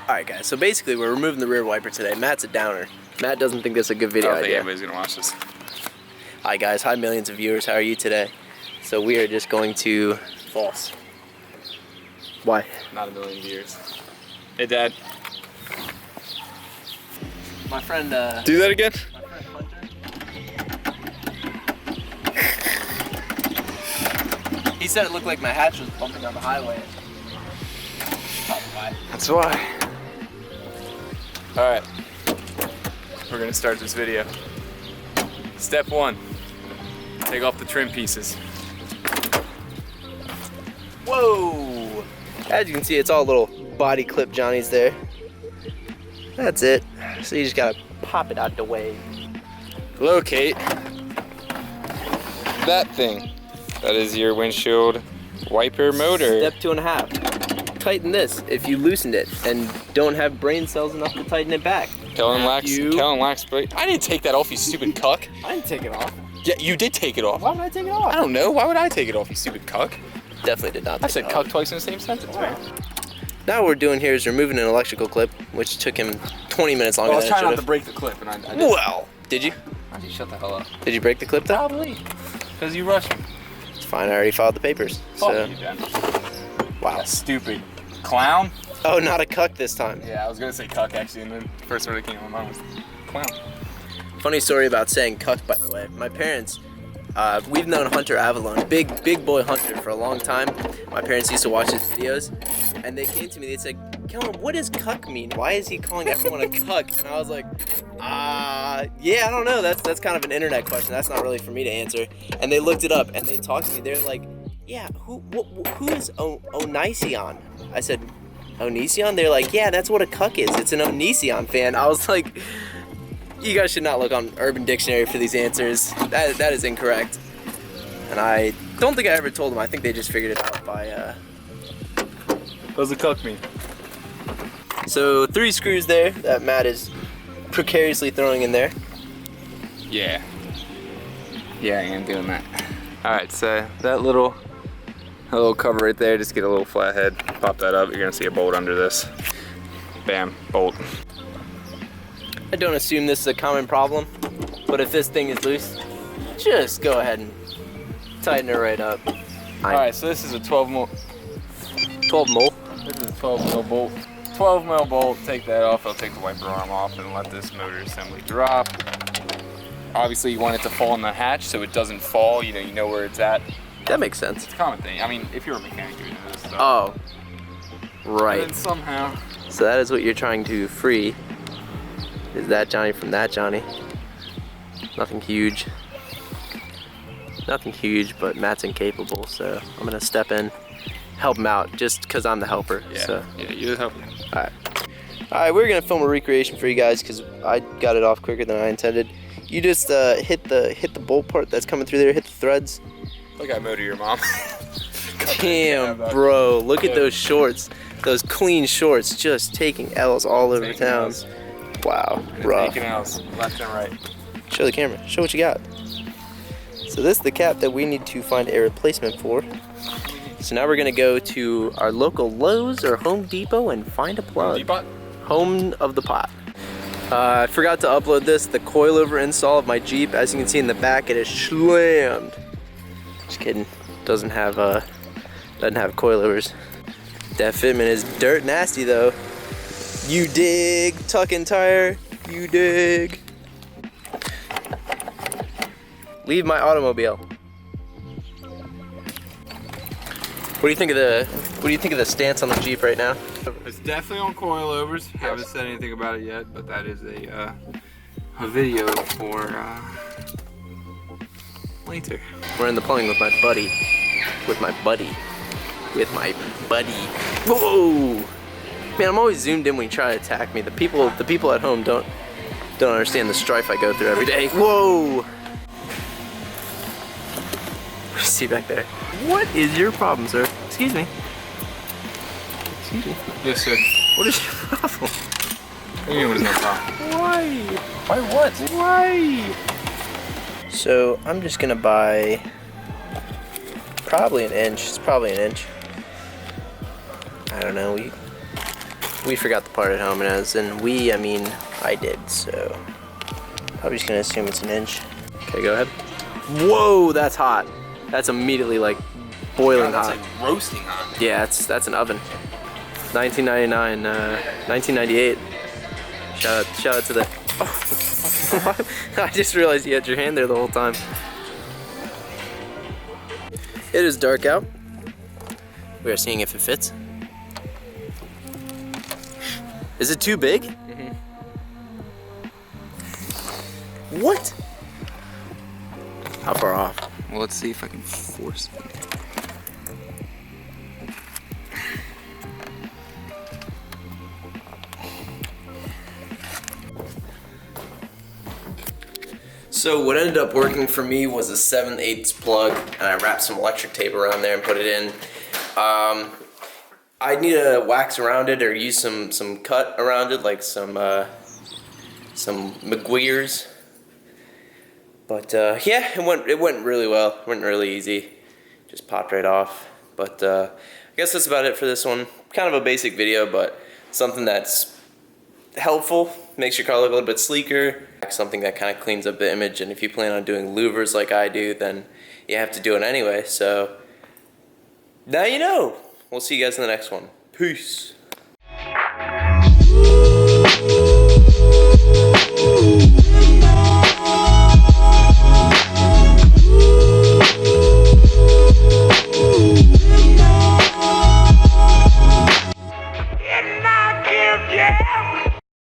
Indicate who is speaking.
Speaker 1: Alright guys, so basically we're removing the rear wiper today. Matt's a downer. Matt doesn't think this is a good video
Speaker 2: I don't think
Speaker 1: idea.
Speaker 2: anybody's gonna watch this.
Speaker 1: Hi guys, hi millions of viewers, how are you today? So we are just going to...
Speaker 2: False.
Speaker 1: Why?
Speaker 2: Not a million viewers. Hey Dad.
Speaker 1: My friend,
Speaker 2: Do that again?
Speaker 1: my friend Hunter. He said it looked like my hatch was bumping down the highway. Probably why.
Speaker 2: That's why. Alright. We're gonna start this video. Step 1. Take off the trim pieces.
Speaker 1: Whoa! As you can see, it's all little body clip Johnnies there. That's it. So you just gotta pop it out the way.
Speaker 2: Locate that thing. That is your windshield wiper motor.
Speaker 1: Step 2.5. Tighten this if you loosened it and don't have brain cells enough to tighten it back.
Speaker 2: Kellen lacks brake. I didn't take that off, you stupid cuck.
Speaker 1: I didn't take it off.
Speaker 2: Yeah, you did take it off.
Speaker 1: Why would I take it off?
Speaker 2: I don't know. Why would I take it off, you stupid cuck?
Speaker 1: Definitely did not
Speaker 2: I
Speaker 1: take
Speaker 2: said
Speaker 1: it
Speaker 2: cuck
Speaker 1: off.
Speaker 2: twice in the same sentence, man.
Speaker 1: Now what we're doing here is removing an electrical clip, which took him 20 minutes longer
Speaker 2: Well, I was
Speaker 1: than it
Speaker 2: trying
Speaker 1: should
Speaker 2: not
Speaker 1: have.
Speaker 2: to break the clip, and I did.
Speaker 1: Well, did you?
Speaker 2: Why don't you shut the hell up?
Speaker 1: Did you break the clip though?
Speaker 2: Probably. Because you rushed me.
Speaker 1: It's fine, I already filed the papers. So,
Speaker 2: You, Dan.
Speaker 1: wow.
Speaker 2: That stupid clown.
Speaker 1: Oh, not a cuck this time.
Speaker 2: Yeah, I was gonna say cuck actually, and then the first word that came to my mind was clown.
Speaker 1: Funny story about saying cuck, by the way. My parents, we've known Hunter Avalon, big boy Hunter, for a long time. My parents used to watch his videos, and they came to me, they said, Kellen, what does cuck mean? Why is he calling everyone a cuck? And I was like, yeah, I don't know. That's kind of an internet question. That's not really for me to answer. And they looked it up, and they talked to me. They're like, yeah, who is Onision? I said, Onision? They're like, yeah, that's what a cuck is. It's an Onision fan. I was like, you guys should not look on Urban Dictionary for these answers. That is incorrect. And I don't think I ever told them. I think they just figured it out by,
Speaker 2: What does a cuck mean?
Speaker 1: So 3 screws there that Matt is precariously throwing in there.
Speaker 2: Yeah. Yeah, I am doing that. Alright, so that little cover right there, just get a little flathead, pop that up, you're gonna see a bolt under this. Bam, bolt.
Speaker 1: I don't assume this is a common problem, but if this thing is loose, just go ahead and tighten it right up.
Speaker 2: Alright, so this is a 12 mil.
Speaker 1: 12 mil.
Speaker 2: This is a 12 mil bolt. 12 mil bolt, take that off, I'll take the wiper arm off and let this motor assembly drop. Obviously you want it to fall in the hatch so it doesn't fall, you know where it's at.
Speaker 1: That makes sense.
Speaker 2: It's a common thing. I mean, if you're a mechanic, you know this stuff.
Speaker 1: Oh, right.
Speaker 2: And then somehow,
Speaker 1: So that is what you're trying to free. Is that Johnny from that Johnny? Nothing huge. Nothing huge, but Matt's incapable, so I'm gonna step in, help him out, just because I'm the helper.
Speaker 2: yeah,
Speaker 1: So.
Speaker 2: yeah, you're the helper.
Speaker 1: Alright, we're gonna film a recreation for you guys because I got it off quicker than I intended. You just hit the bolt part that's coming through there, hit the threads.
Speaker 2: Look, I motor your mom.
Speaker 1: Damn, bro, look at those shorts. Those clean shorts just taking L's all over town. Wow, rough.
Speaker 2: Taking L's, left and right.
Speaker 1: Show the camera, show what you got. So this is the cap that we need to find a replacement for. So now we're gonna go to our local Lowe's or Home Depot and find a plug.
Speaker 2: Depot?
Speaker 1: Home of the pot. I forgot to upload this, the coilover install of my Jeep. As you can see in the back, it is slammed. Just kidding. Doesn't have coilovers. That fitment is dirt nasty though. You dig, tucking tire. You dig. Leave my automobile. What do you think of the stance on the Jeep right now?
Speaker 2: It's definitely on coilovers. Haven't said anything about it yet, but that is a video for later.
Speaker 1: We're in the plumbing with my buddy. Whoa! Man, I'm always zoomed in when you try to attack me. The people at home don't understand the strife I go through every day. Whoa! What do you see back there? What is your problem, sir? Excuse me. Excuse me.
Speaker 2: Yes, sir.
Speaker 1: What is your problem?
Speaker 2: What do you mean, what is my problem?
Speaker 1: Why?
Speaker 2: Why what?
Speaker 1: Why? So I'm just gonna buy probably an inch. It's probably an inch. I don't know. We forgot the part at home, and as in we, I mean I did, so probably just gonna assume it's an inch. Okay, go ahead. Whoa, that's hot. That's immediately like boiling
Speaker 2: God,
Speaker 1: hot.
Speaker 2: that's like roasting hot.
Speaker 1: Yeah, that's an oven. 1999, 1998. Shout out to the. Oh. I just realized you had your hand there the whole time. It is dark out. We are seeing if it fits. Is it too big?
Speaker 2: Mm-hmm.
Speaker 1: What? How far off?
Speaker 2: Well, let's see if I can force it.
Speaker 1: So what ended up working for me was a 7/8 plug, and I wrapped some electric tape around there and put it in. I need to wax around it or use some cut around it, like some McGuire's. But yeah, it went really well. It went really easy. Just popped right off. But I guess that's about it for this one. Kind of a basic video, but something that's helpful, makes your car look a little bit sleeker, something that kind of cleans up the image. And if you plan on doing louvers like I do, then you have to do it anyway. So now you know. We'll see you guys in the next one. Peace.